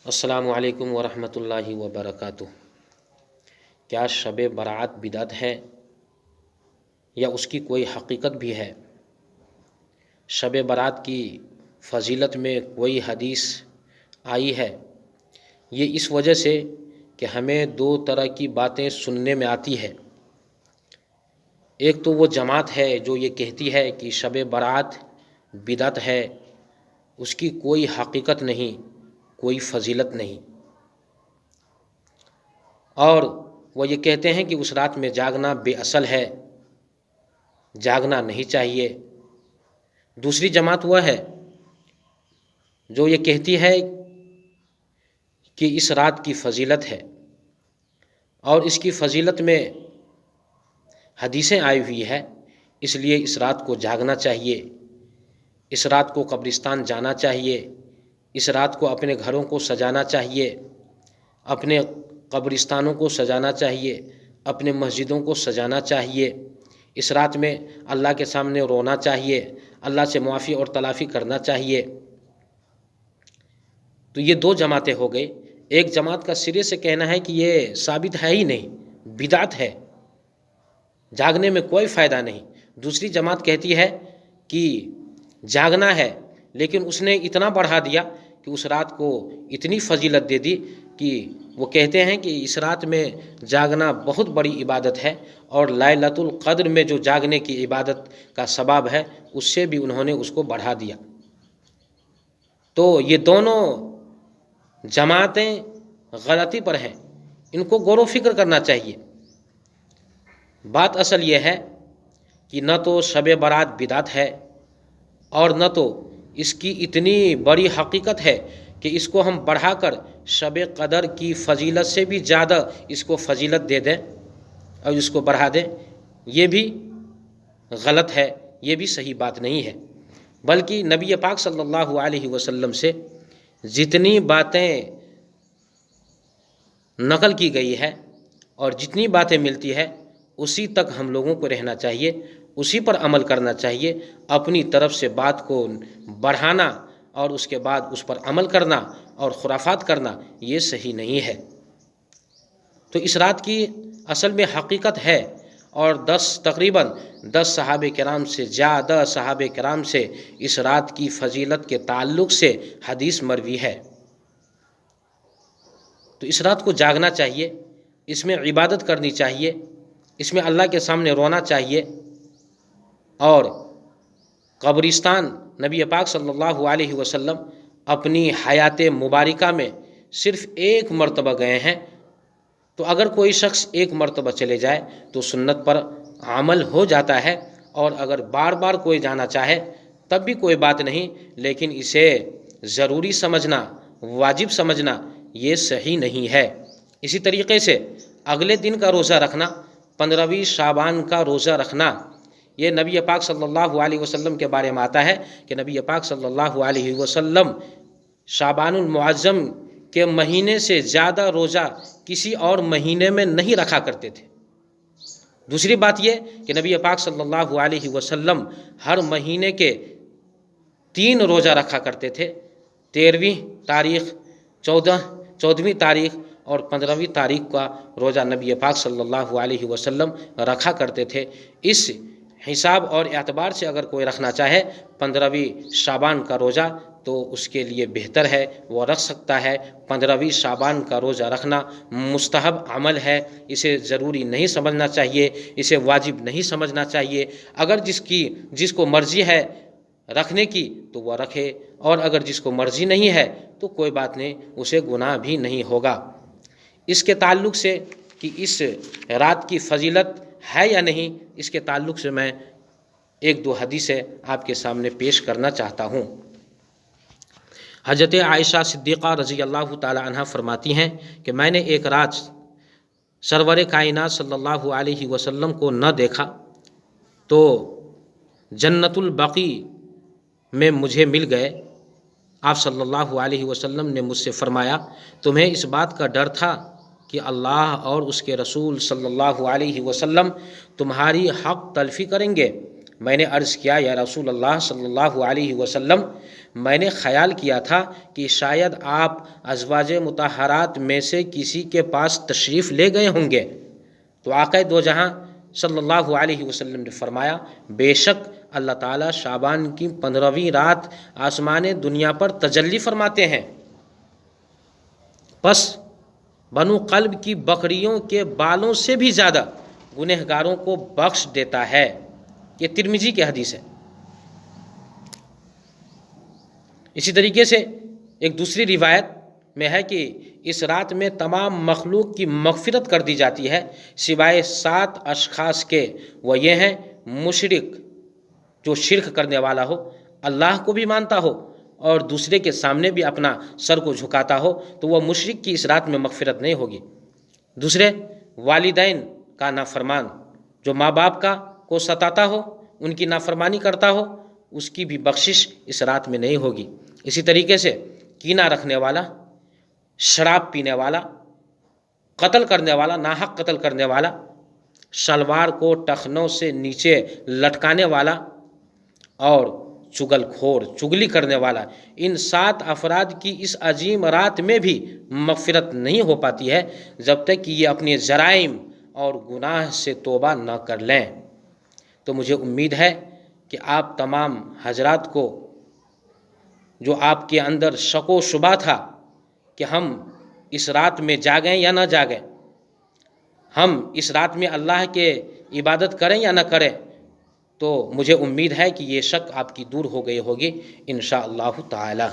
السلام علیکم ورحمۃ اللہ وبرکاتہ۔ کیا شب برات بدعت ہے یا اس کی کوئی حقیقت بھی ہے؟ شب برات کی فضیلت میں کوئی حدیث آئی ہے؟ یہ اس وجہ سے کہ ہمیں دو طرح کی باتیں سننے میں آتی ہے۔ ایک تو وہ جماعت ہے جو یہ کہتی ہے کہ شب برات بدعت ہے، اس کی کوئی حقیقت نہیں، کوئی فضیلت نہیں، اور وہ یہ کہتے ہیں کہ اس رات میں جاگنا بے اصل ہے، جاگنا نہیں چاہیے۔ دوسری جماعت وہ ہے جو یہ کہتی ہے کہ اس رات کی فضیلت ہے اور اس کی فضیلت میں حدیثیں آئی ہوئی ہے، اس لیے اس رات کو جاگنا چاہیے، اس رات کو قبرستان جانا چاہیے، اس رات کو اپنے گھروں کو سجانا چاہیے، اپنے قبرستانوں کو سجانا چاہیے، اپنے مسجدوں کو سجانا چاہیے، اس رات میں اللہ کے سامنے رونا چاہیے، اللہ سے معافی اور تلافی کرنا چاہیے۔ تو یہ دو جماعتیں ہو گئی۔ ایک جماعت کا سرے سے کہنا ہے کہ یہ ثابت ہے ہی نہیں، بدعت ہے، جاگنے میں کوئی فائدہ نہیں۔ دوسری جماعت کہتی ہے کہ جاگنا ہے، لیکن اس نے اتنا بڑھا دیا کہ اس رات کو اتنی فضیلت دے دی کہ وہ کہتے ہیں کہ اس رات میں جاگنا بہت بڑی عبادت ہے، اور لیلۃ القدر میں جو جاگنے کی عبادت کا ثواب ہے اس سے بھی انہوں نے اس کو بڑھا دیا۔ تو یہ دونوں جماعتیں غلطی پر ہیں، ان کو غور و فکر کرنا چاہیے۔ بات اصل یہ ہے کہ نہ تو شب برات بدعت ہے اور نہ تو اس کی اتنی بڑی حقیقت ہے کہ اس کو ہم بڑھا کر شب قدر کی فضیلت سے بھی زیادہ اس کو فضیلت دے دیں اور اس کو بڑھا دیں۔ یہ بھی غلط ہے، یہ بھی صحیح بات نہیں ہے۔ بلکہ نبی پاک صلی اللہ علیہ وسلم سے جتنی باتیں نقل کی گئی ہے اور جتنی باتیں ملتی ہے اسی تک ہم لوگوں کو رہنا چاہیے، اسی پر عمل کرنا چاہیے۔ اپنی طرف سے بات کو بڑھانا اور اس کے بعد اس پر عمل کرنا اور خرافات کرنا یہ صحیح نہیں ہے۔ تو اس رات کی اصل میں حقیقت ہے، اور تقریباً 10 صحابہ کرام سے زیادہ صحابہ کرام سے اس رات کی فضیلت کے تعلق سے حدیث مروی ہے۔ تو اس رات کو جاگنا چاہیے، اس میں عبادت کرنی چاہیے، اس میں اللہ کے سامنے رونا چاہیے، اور قبرستان نبی پاک صلی اللہ علیہ وسلم اپنی حیات مبارکہ میں صرف ایک مرتبہ گئے ہیں۔ تو اگر کوئی شخص ایک مرتبہ چلے جائے تو سنت پر عمل ہو جاتا ہے، اور اگر بار بار کوئی جانا چاہے تب بھی کوئی بات نہیں، لیکن اسے ضروری سمجھنا، واجب سمجھنا یہ صحیح نہیں ہے۔ اسی طریقے سے اگلے دن کا روزہ رکھنا، 15ویں شعبان کا روزہ رکھنا، یہ نبی پاک صلی اللہ علیہ وسلم کے بارے میں آتا ہے کہ نبی پاک صلی اللہ علیہ وسلم شعبان المعظم کے مہینے سے زیادہ روزہ کسی اور مہینے میں نہیں رکھا کرتے تھے۔ دوسری بات یہ کہ نبی پاک صلی اللہ علیہ وسلم ہر مہینے کے 3 روزہ رکھا کرتے تھے، 13ویں تاریخ، 14ویں تاریخ اور 15ویں تاریخ کا روزہ نبی پاک صلی اللہ علیہ وسلم رکھا کرتے تھے۔ اس حساب اور اعتبار سے اگر کوئی رکھنا چاہے 15ویں شعبان کا روزہ تو اس کے لیے بہتر ہے، وہ رکھ سکتا ہے۔ 15ویں شعبان کا روزہ رکھنا مستحب عمل ہے، اسے ضروری نہیں سمجھنا چاہیے، اسے واجب نہیں سمجھنا چاہیے۔ اگر جس کو مرضی ہے رکھنے کی تو وہ رکھے، اور اگر جس کو مرضی نہیں ہے تو کوئی بات نہیں، اسے گناہ بھی نہیں ہوگا۔ اس کے تعلق سے کہ اس رات کی فضیلت ہے یا نہیں، اس کے تعلق سے میں 1-2 حدیثیں آپ کے سامنے پیش کرنا چاہتا ہوں۔ حضرت عائشہ صدیقہ رضی اللہ تعالی عنہ فرماتی ہیں کہ میں نے ایک رات سرور کائنات صلی اللہ علیہ وسلم کو نہ دیکھا تو جنت البقیع میں مجھے مل گئے۔ آپ صلی اللہ علیہ وسلم نے مجھ سے فرمایا، تمہیں اس بات کا ڈر تھا کہ اللہ اور اس کے رسول صلی اللہ علیہ وسلم تمہاری حق تلفی کریں گے؟ میں نے عرض کیا یا رسول اللہ صلی اللہ علیہ وسلم، میں نے خیال کیا تھا کہ شاید آپ ازواج مطہرات میں سے کسی کے پاس تشریف لے گئے ہوں گے۔ تو آقا دو جہاں صلی اللہ علیہ وسلم نے فرمایا، بے شک اللہ تعالیٰ شعبان کی 15ویں رات آسمان دنیا پر تجلی فرماتے ہیں، پس بنو قلب کی بکریوں کے بالوں سے بھی زیادہ گنہگاروں کو بخش دیتا ہے۔ یہ ترمذی کی حدیث ہے۔ اسی طریقے سے ایک دوسری روایت میں ہے کہ اس رات میں تمام مخلوق کی مغفرت کر دی جاتی ہے سوائے 7 اشخاص کے، وہ یہ ہیں مشرک جو شرک کرنے والا ہو، اللہ کو بھی مانتا ہو اور دوسرے کے سامنے بھی اپنا سر کو جھکاتا ہو، تو وہ مشرک کی اس رات میں مغفرت نہیں ہوگی۔ دوسرے والدین کا نافرمان، جو ماں باپ کو ستاتا ہو، ان کی نافرمانی کرتا ہو، اس کی بھی بخشش اس رات میں نہیں ہوگی۔ اسی طریقے سے کینہ رکھنے والا، شراب پینے والا، قتل کرنے والا، ناحق قتل کرنے والا، شلوار کو ٹخنوں سے نیچے لٹکانے والا اور چگل کھور، چگلی کرنے والا، ان 7 افراد کی اس عظیم رات میں بھی مغفرت نہیں ہو پاتی ہے جب تک کہ یہ اپنے جرائم اور گناہ سے توبہ نہ کر لیں۔ تو مجھے امید ہے کہ آپ تمام حضرات کو جو آپ کے اندر شک و شبہ تھا کہ ہم اس رات میں جاگیں یا نہ جاگیں، ہم اس رات میں اللہ کے عبادت کریں یا نہ کریں، تو مجھے امید ہے کہ یہ شک آپ کی دور ہو گئی ہوگی انشاءاللہ تعالی۔